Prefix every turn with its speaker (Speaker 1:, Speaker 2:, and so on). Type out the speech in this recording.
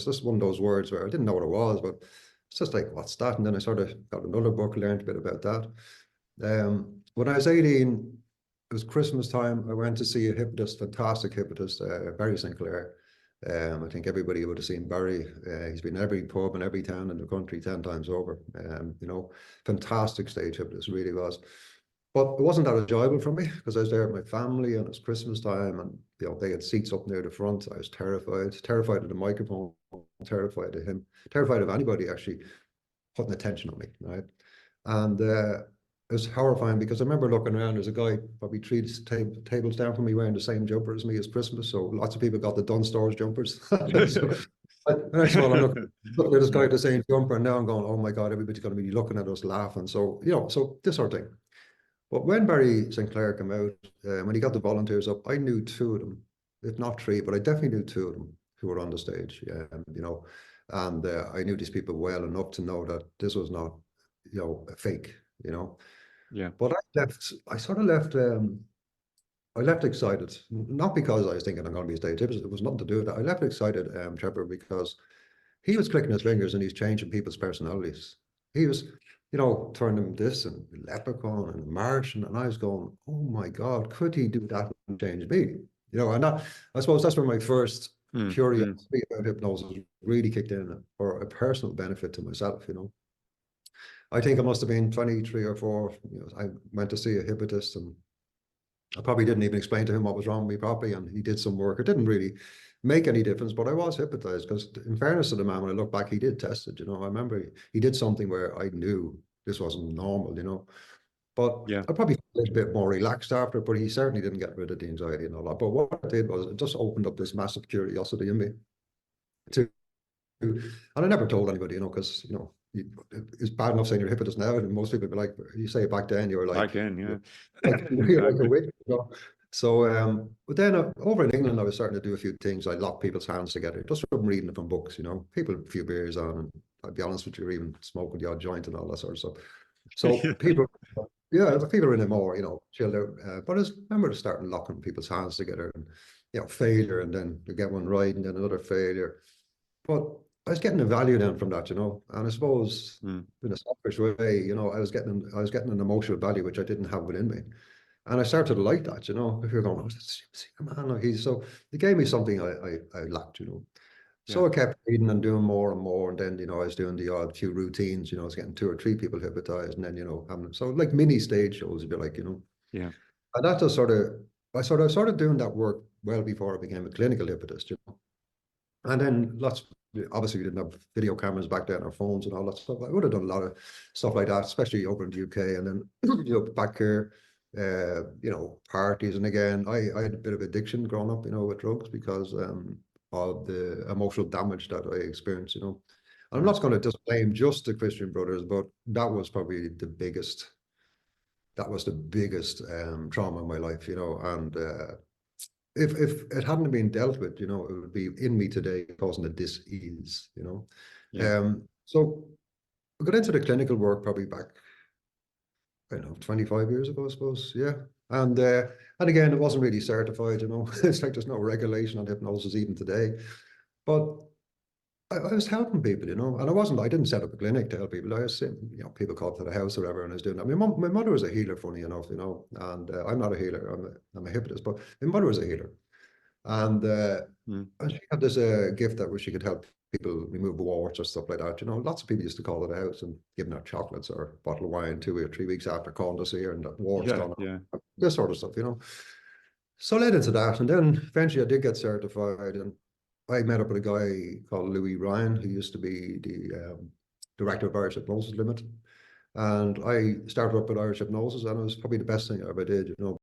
Speaker 1: just one of those words where I didn't know what it was, but it's just like, what's that? And then I sort of got another book, learned a bit about that. When I was 18, it was Christmas time. I went to see a hypnotist, fantastic hypnotist, Barry Sinclair. I think everybody would have seen Barry. He's been in every pub in every town in the country 10 times over. You know, fantastic stage hypnotist, really was. But it wasn't that enjoyable for me because I was there with my family and it was Christmas time and, you know, they had seats up near the front. I was terrified of the microphone, terrified of him, terrified of anybody actually putting attention on me, right? And it was horrifying because I remember looking around, there's a guy probably three tables down from me wearing the same jumper as me as Christmas. So lots of people got the Dunn Stores jumpers. So, first of all, I'm looking at this guy with the same jumper and now I'm going, oh my God, everybody's going to be looking at us laughing. So, you know, so this sort of thing. But when Barry Sinclair came out, when he got the volunteers up, I knew two of them, if not three, but I definitely knew two of them who were on the stage, you know, and I knew these people well enough to know that this was not, you know, a fake, you know.
Speaker 2: Yeah.
Speaker 1: But I sort of left, I left excited, not because I was thinking I'm going to be a stage hypnotist. It was nothing to do with that. I left excited, Trevor, because he was clicking his fingers and he's changing people's personalities. He was, you know, turning them this and leprechaun and Martian, and I was going, oh my God, could he do that and change me? You know, and that, I suppose that's where my first curiosity about hypnosis really kicked in for a personal benefit to myself, you know. I think I must have been 23 or 4. You know, I went to see a hypnotist and I probably didn't even explain to him what was wrong with me properly, and he did some work. It didn't really make any difference, but I was hypnotized because, in fairness to the man, when I look back, he did test it. You know, I remember he did something where I knew this wasn't normal. You know, but
Speaker 2: Yeah.
Speaker 1: I probably felt a little bit more relaxed after. But he certainly didn't get rid of the anxiety and all that. But what it did was it just opened up this massive curiosity in me to, and I never told anybody. You know, because you know. It's bad enough saying you're a hypnotist now, and most people be like, you say it back then, you were like,
Speaker 2: back then, yeah,
Speaker 1: you're like a witch, you know? So, but then over in England, I was starting to do a few things. I lock people's hands together, just from reading it from books, you know, people a few beers on, and I'd be honest with you, even smoking the odd joint and all that sort of stuff. So people, yeah, people are in it more, you know, chilled out. But I remember starting locking people's hands together, and you know, failure, and then you get one right, and then another failure. But I was getting a value then from that, you know, and I suppose in a selfish way, you know, I was getting an emotional value which I didn't have within me, and I started to like that, you know. If you're going, oh, see, man, he's so, it gave me something I lacked, you know. So I kept reading and doing more and more, and then you know I was doing the odd few routines, you know, I was getting 2 or 3 people hypnotized, and then you know having so like mini stage shows, if you like, you know.
Speaker 2: Yeah.
Speaker 1: And that just sort of I started doing that work well before I became a clinical hypnotist, you know. And then obviously we didn't have video cameras back then or phones and all that stuff. I would have done a lot of stuff like that, especially over in the UK. And then, you know, back here, you know, parties. And again, I had a bit of addiction growing up, you know, with drugs because of the emotional damage that I experienced, you know. And I'm not going to just blame just the Christian Brothers, but that was probably the biggest, trauma in my life, you know. And if it hadn't been dealt with, you know, it would be in me today causing a dis-ease, you know. So I got into the clinical work probably back, I don't know, 25 years ago, I suppose. Yeah. And again, it wasn't really certified, you know. It's like there's no regulation on hypnosis even today. But I was helping people, you know, and I didn't set up a clinic to help people. I was, you know, people called to the house or whatever, and I was doing that. My mother was a healer, funny enough, you know, and I'm not a healer, I'm a hypnotist, but my mother was a healer. And she had this gift that where she could help people remove warts or stuff like that. You know, lots of people used to call it out and giving her chocolates or a bottle of wine 2 or 3 weeks after calling to see her, and the warts gone. This sort of stuff, you know. So I led into that, and then eventually I did get certified, and I met up with a guy called Louis Ryan, who used to be the director of Irish Hypnosis Limited. And I started up with Irish Hypnosis, and it was probably the best thing I ever did, you know,